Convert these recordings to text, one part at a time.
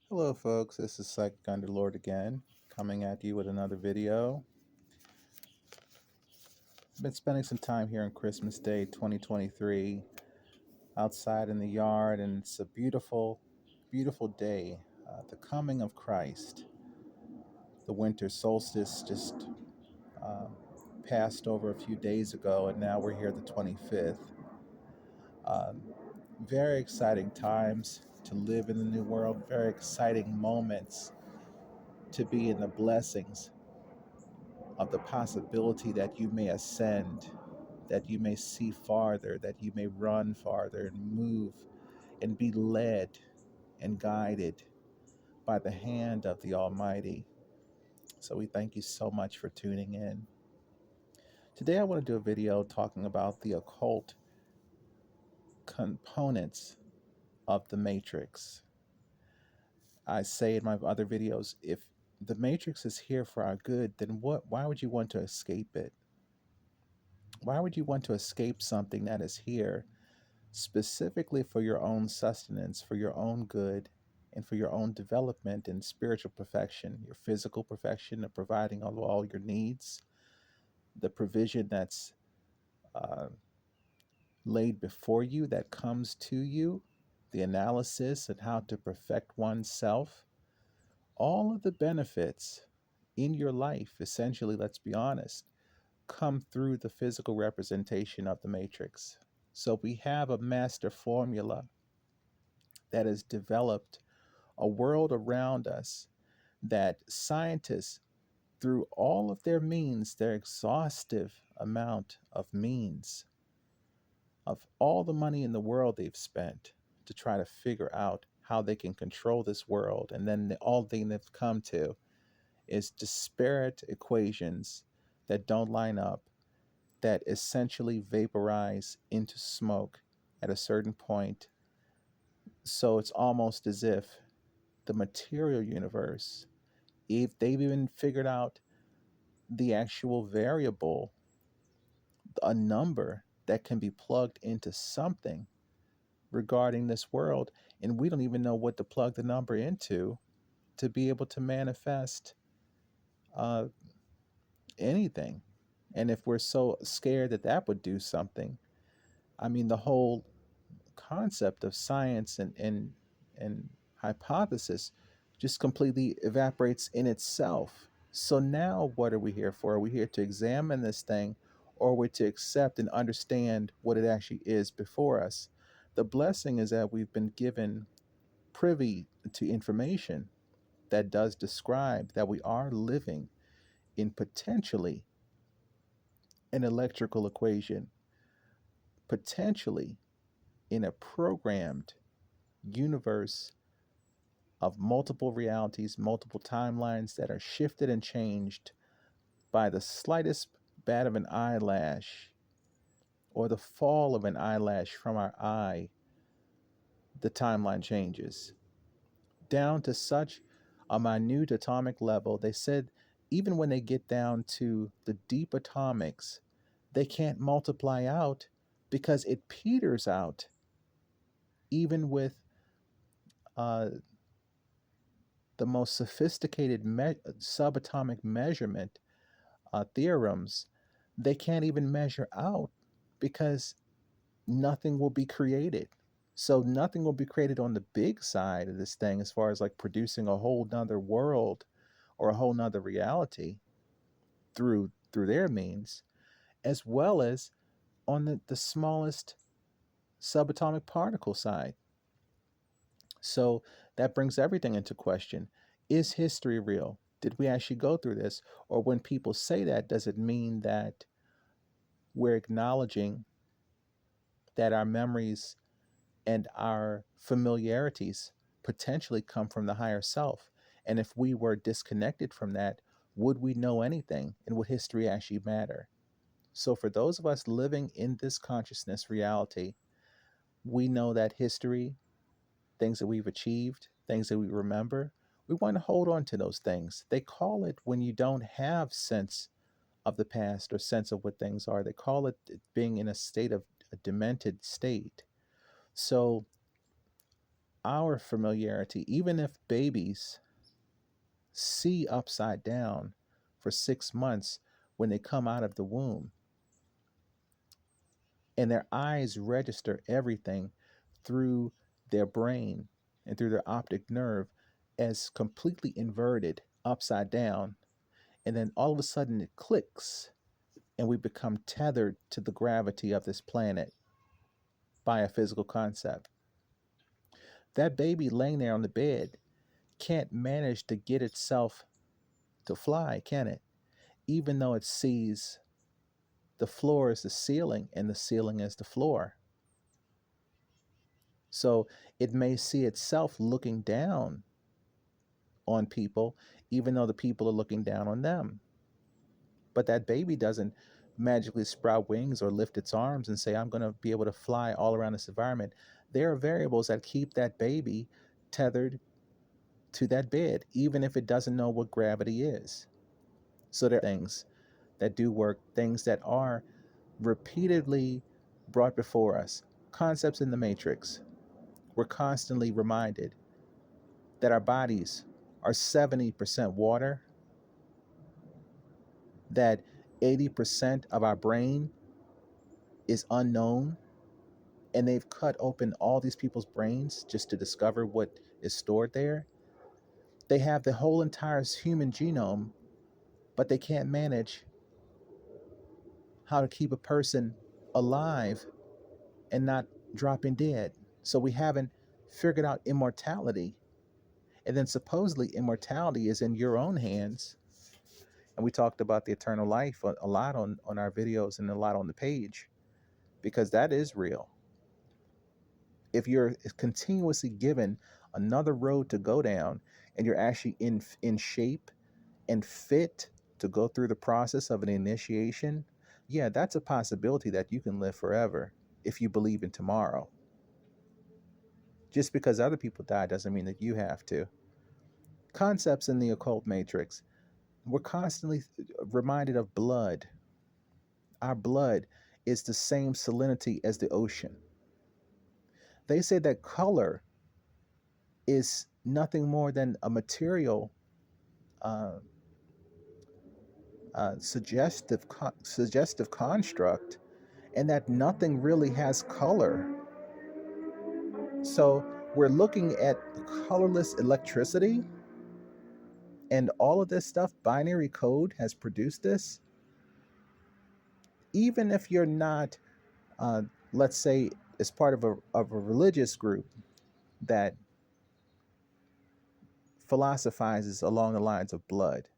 Hello, folks. This is Psychic Underlord again, coming at you with another video. I've been spending some time here on Christmas Day 2023 outside in the yard, and it's a beautiful, beautiful day. The coming of Christ. The winter solstice just uh, passed over a few days ago, and now we're here the 25th. Um, very exciting times to live in the new world, very exciting moments to be in the blessings of the possibility that you may ascend, that you may see farther, that you may run farther and move and be led and guided by the hand of the Almighty. So we thank you so much for tuning in. Today I want to do a video talking about the occult components of the matrix. I say in my other videos, if the matrix is here for our good, then why would you want to escape it? Why would you want to escape something that is here specifically for your own sustenance, for your own good, and for your own development and spiritual perfection, your physical perfection, of providing all your needs, the provision that's uh, laid before you, that comes to you, the analysis and how to perfect oneself, all of the benefits in your life, essentially, let's be honest, come through the physical representation of the matrix. So we have a master formula that is developed, a world around us that scientists, through all of their means, their exhaustive amount of means, of all the money in the world they've spent to try to figure out how they can control this world. And then all thing they've come to is disparate equations that don't line up, that essentially vaporize into smoke at a certain point. So it's almost as if the material universe, if they've even figured out the actual variable, a number that can be plugged into something regarding this world, and we don't even know what to plug the number into to be able to manifest uh, anything. And if we're so scared that that would do something, I mean, the whole concept of science and hypothesis just completely evaporates in itself. So now what are we here for? Are we here to examine this thing, or are we to accept and understand what it actually is before us? The blessing is that we've been given privy to information that does describe that we are living in potentially an electrical equation, potentially in a programmed universe of multiple realities, multiple timelines that are shifted and changed by the slightest bat of an eyelash or the fall of an eyelash from our eye. The timeline changes down to such a minute atomic level. They said even when they get down to the deep atomics, they can't multiply out because it peters out, even with uh, the most sophisticated subatomic measurement theorems. They can't even measure out because nothing will be created. So nothing will be created on the big side of this thing as far as like producing a whole nother world or a whole nother reality through their means, as well as on the smallest subatomic particle side. So that brings everything into question. Is history real? Did we actually go through this? Or when people say that, does it mean that we're acknowledging that our memories and our familiarities potentially come from the higher self? And if we were disconnected from that, would we know anything? And would history actually matter? So, for those of us living in this consciousness reality, we know that history, things that we've achieved, things that we remember, we want to hold on to those things. They call it, when you don't have sense of the past or sense of what things are, they call it being in a state of a demented state. So our familiarity, even if babies see upside down for 6 months when they come out of the womb, and their eyes register everything through their brain and through their optic nerve as completely inverted upside down, and then all of a sudden it clicks and we become tethered to the gravity of this planet by a physical concept. That baby laying there on the bed can't manage to get itself to fly, can it? Even though it sees the floor is the ceiling and the ceiling is the floor. So it may see itself looking down on people, even though the people are looking down on them. But that baby doesn't magically sprout wings or lift its arms and say, I'm going to be able to fly all around this environment. There are variables that keep that baby tethered to that bed, even if it doesn't know what gravity is. So there are things that do work, things that are repeatedly brought before us, concepts in the matrix. We're constantly reminded that our bodies are 70% water, that 80% of our brain is unknown, and they've cut open all these people's brains just to discover what is stored there. They have the whole entire human genome, but they can't manage how to keep a person alive and not dropping dead. So we haven't figured out immortality. And then supposedly immortality is in your own hands. And we talked about the eternal life a lot on our videos and a lot on the page, because that is real. If you're continuously given another road to go down and you're actually in shape and fit to go through the process of an initiation, yeah, that's a possibility that you can live forever if you believe in tomorrow. Just because other people die doesn't mean that you have to. Concepts in the occult matrix. We're constantly reminded of blood. Our blood is the same salinity as the ocean. They say that color is nothing more than a material uh, suggestive construct, and that nothing really has color. So we're looking at colorless electricity, and all of this stuff, binary code has produced this. Even if you're not, uh, let's say, as part of a religious group that philosophizes along the lines of blood,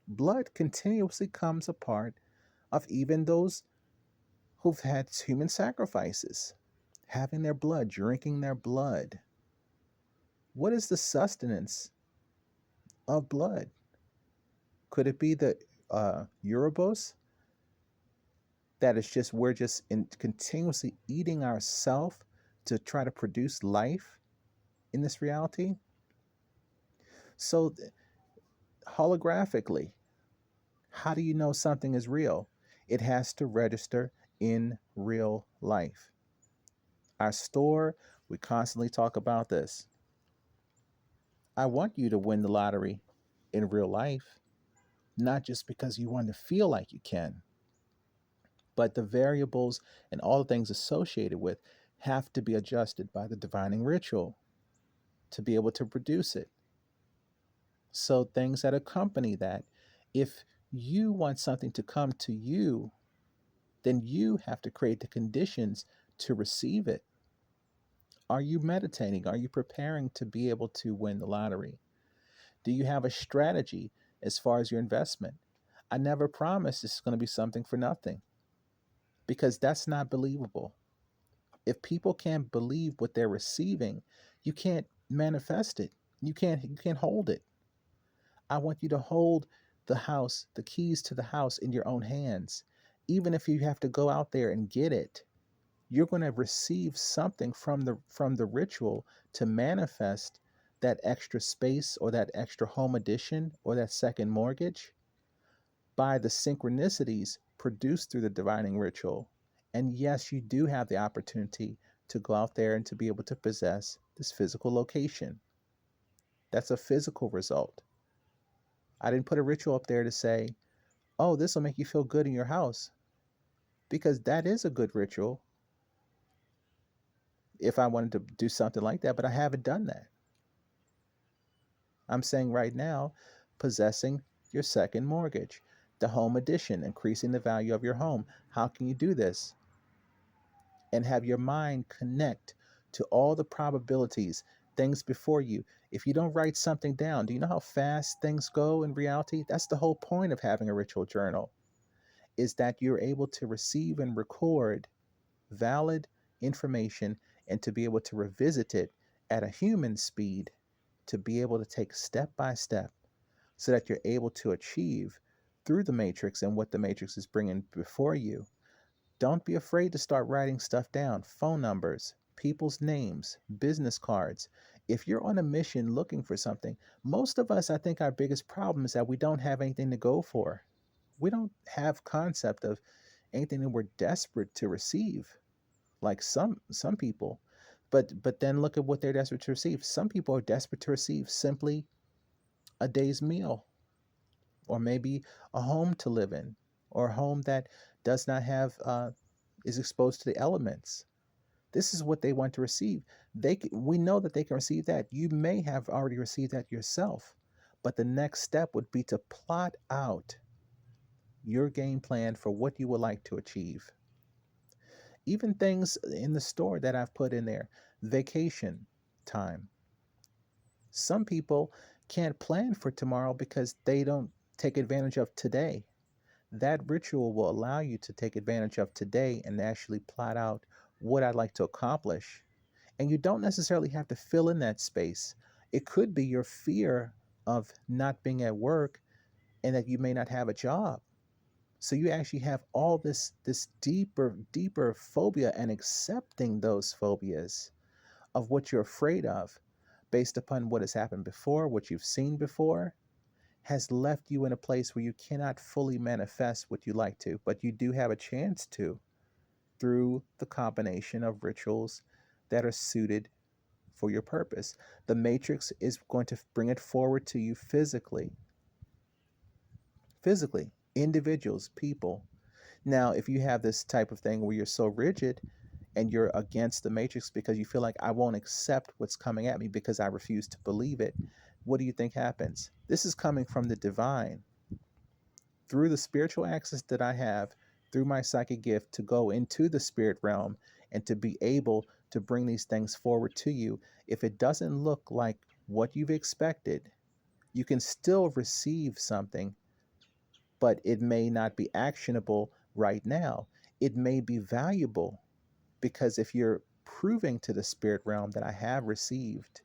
blood continuously comes a part of even those who've had human sacrifices, having their blood, drinking their blood. What is the sustenance of blood? Could it be the Urobos, that is just we're just continuously eating ourselves to try to produce life in this reality? So holographically, how do you know something is real? It has to register in real life. Our store, we constantly talk about this. I want you to win the lottery in real life, not just because you want to feel like you can, but the variables and all the things associated with have to be adjusted by the divining ritual to be able to produce it. So things that accompany that, if you want something to come to you, then you have to create the conditions to receive it. Are you meditating? Are you preparing to be able to win the lottery? Do you have a strategy as far as your investment? I never promise this is going to be something for nothing, because that's not believable. If people can't believe what they're receiving, you can't manifest it. You can't hold it. I want you to hold the house, the keys to the house in your own hands. Even if you have to go out there and get it, you're going to receive something from the ritual to manifest that extra space or that extra home addition or that second mortgage by the synchronicities produced through the divining ritual. And yes, you do have the opportunity to go out there and to be able to possess this physical location. That's a physical result. I didn't put a ritual up there to say, oh, this will make you feel good in your house, because that is a good ritual if I wanted to do something like that, but I haven't done that. I'm saying right now, possessing your second mortgage, the home edition, increasing the value of your home. How can you do this? And have your mind connect to all the probabilities, things before you. If you don't write something down, do you know how fast things go in reality? That's the whole point of having a ritual journal, is that you're able to receive and record valid information and to be able to revisit it at a human speed, to be able to take step by step so that you're able to achieve through the matrix and what the matrix is bringing before you. Don't be afraid to start writing stuff down, phone numbers, people's names, business cards. If you're on a mission looking for something, most of us, I think our biggest problem is that we don't have anything to go for. We don't have concept of anything that we're desperate to receive, like some people. But then look at what they're desperate to receive. Some people are desperate to receive simply a day's meal, or maybe a home to live in, or a home that does not have is exposed to the elements. This is what they want to receive. We know that they can receive that. You may have already received that yourself, but the next step would be to plot out your game plan for what you would like to achieve. Even things in the store that I've put in there, vacation time. Some people can't plan for tomorrow because they don't take advantage of today. That ritual will allow you to take advantage of today and actually plot out what I'd like to accomplish. And you don't necessarily have to fill in that space. It could be your fear of not being at work and that you may not have a job. So you actually have all this deeper phobia, and accepting those phobias of what you're afraid of based upon what has happened before, what you've seen before, has left you in a place where you cannot fully manifest what you like to, but you do have a chance to through the combination of rituals that are suited for your purpose. The matrix is going to bring it forward to you physically. Physically, individuals, people. Now, if you have this type of thing where you're so rigid and you're against the matrix because you feel like I won't accept what's coming at me because I refuse to believe it, what do you think happens? This is coming from the divine through the spiritual access that I have through my psychic gift to go into the spirit realm and to be able to bring these things forward to you. If it doesn't look like what you've expected, you can still receive something, but it may not be actionable right now. It may be valuable because if you're proving to the spirit realm that I have received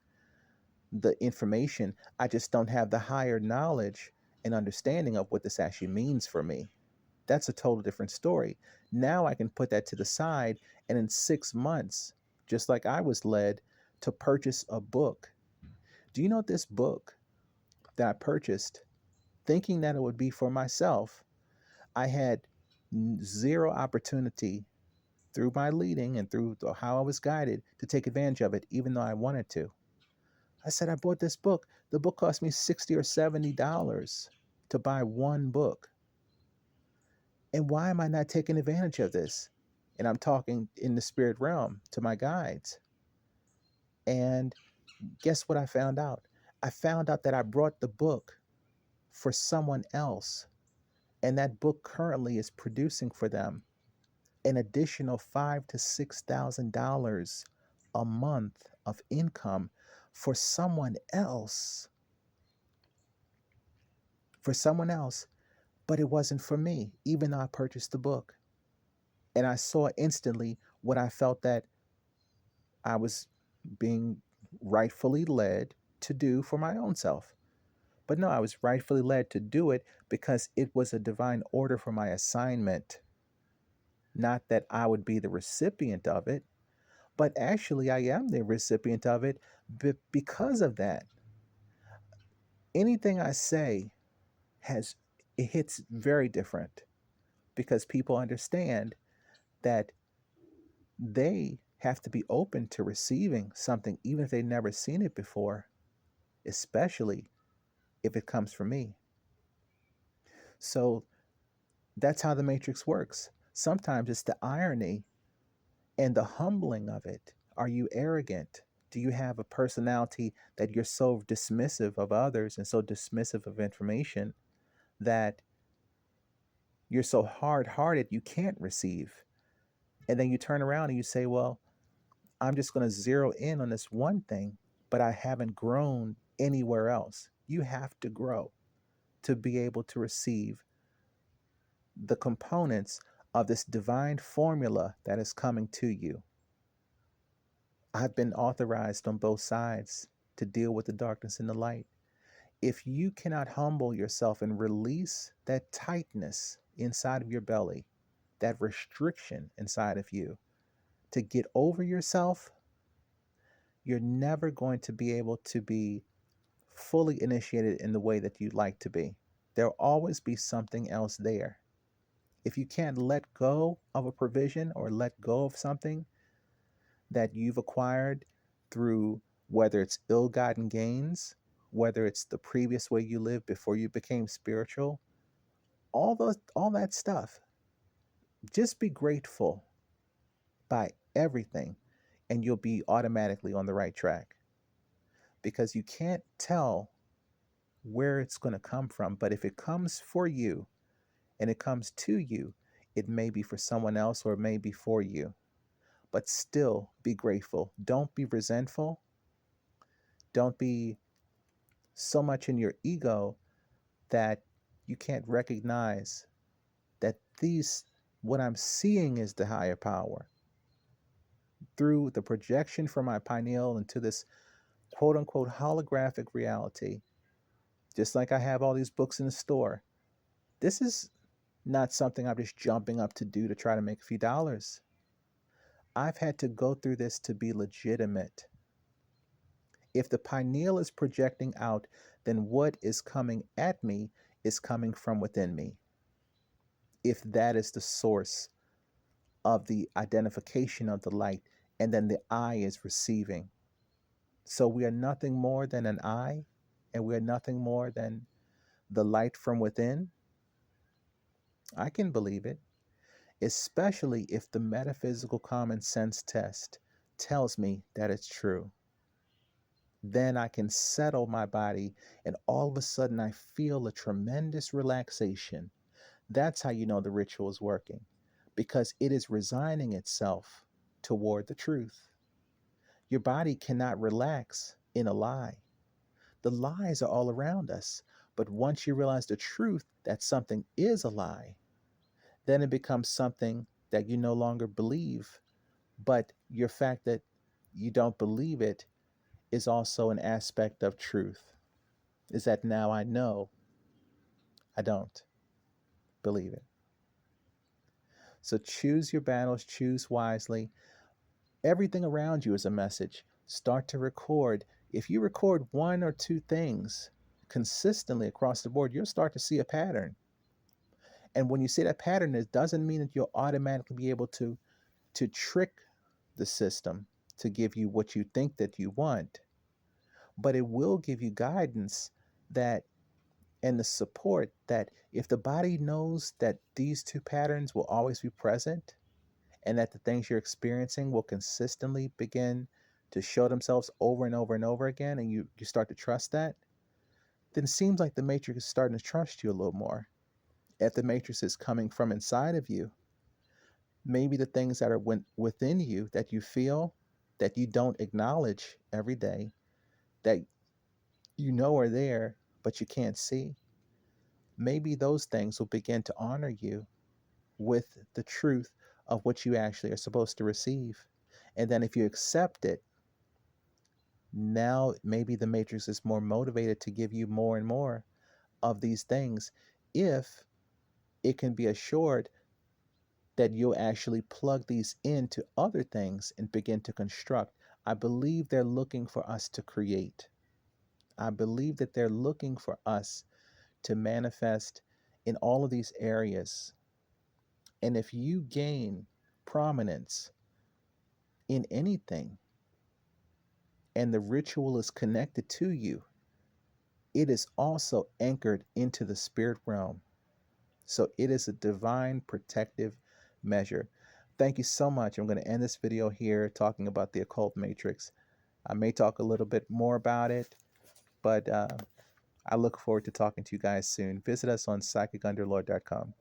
the information, I just don't have the higher knowledge and understanding of what this actually means for me. That's a total different story. Now I can put that to the side, and in 6 months, just like I was led to purchase a book. Do you know this book that I purchased, thinking that it would be for myself? I had zero opportunity through my leading and through how I was guided to take advantage of it, even though I wanted to. I said, I bought this book. The book cost me $60 or $70 to buy one book. And why am I not taking advantage of this? And I'm talking in the spirit realm to my guides. And guess what I found out? I found out that I brought the book for someone else. And that book currently is producing for them an additional $5,000 to $6,000 a month of income for someone else. For someone else. But it wasn't for me, even though I purchased the book. And I saw instantly what I felt that I was being rightfully led to do for my own self. But no, I was rightfully led to do it because it was a divine order for my assignment. Not that I would be the recipient of it, but actually I am the recipient of it because of that. Anything I say has it hits very different because people understand that they have to be open to receiving something, even if they've never seen it before, especially if it comes from me. So that's how the matrix works. Sometimes it's the irony and the humbling of it. Are you arrogant? Do you have a personality that you're so dismissive of others and so dismissive of information that you're so hard hearted you can't receive? And then you turn around and you say, well, I'm just going to zero in on this one thing, but I haven't grown anywhere else. You have to grow to be able to receive the components of this divine formula that is coming to you. I've been authorized on both sides to deal with the darkness and the light. If you cannot humble yourself and release that tightness inside of your belly, that restriction inside of you, to get over yourself, you're never going to be able to be fully initiated in the way that you'd like to be. There'll always be something else there. If you can't let go of a provision or let go of something that you've acquired through, whether it's ill-gotten gains, whether it's the previous way you lived before you became spiritual, all that stuff, just be grateful by everything and you'll be automatically on the right track, because you can't tell where it's going to come from. But if it comes for you and it comes to you, it may be for someone else or it may be for you. But still be grateful. Don't be resentful. Don't be so much in your ego that you can't recognize that what I'm seeing is the higher power. Through the projection from my pineal into this quote unquote holographic reality, just like I have all these books in the store, this is not something I'm just jumping up to do to try to make a few dollars. I've had to go through this to be legitimate. If the pineal is projecting out, then what is coming at me is coming from within me. If that is the source of the identification of the light, and then the eye is receiving. So we are nothing more than an eye, and we are nothing more than the light from within. I can believe it, especially if the metaphysical common sense test tells me that it's true. Then I can settle my body, and all of a sudden I feel a tremendous relaxation. That's how you know the ritual is working, because it is resigning itself toward the truth. Your body cannot relax in a lie. The lies are all around us. But once you realize the truth that something is a lie, then it becomes something that you no longer believe. But your fact that you don't believe it is also an aspect of truth. Is that now I know I don't believe it. So choose your battles, choose wisely. Everything around you is a message. Start to record. If you record one or two things consistently across the board, you'll start to see a pattern. And when you see that pattern, it doesn't mean that you'll automatically be able to trick the system to give you what you think that you want, but it will give you guidance that and the support that if the body knows that these two patterns will always be present and that the things you're experiencing will consistently begin to show themselves over and over and over again, and you start to trust that, then it seems like the matrix is starting to trust you a little more. If the matrix is coming from inside of you, maybe the things that are within you that you feel that you don't acknowledge every day, that you know are there but you can't see, maybe those things will begin to honor you with the truth of what you actually are supposed to receive. And then if you accept it, now maybe the matrix is more motivated to give you more and more of these things, if it can be assured that you'll actually plug these into other things and begin to construct. I believe they're looking for us to create. I believe that they're looking for us to manifest in all of these areas. And if you gain prominence in anything, and the ritual is connected to you, it is also anchored into the spirit realm. So it is a divine protective measure. Thank you so much. I'm going to end this video here talking about the occult matrix. I may talk a little bit more about it, but I look forward to talking to you guys soon. Visit us on psychicunderlord.com.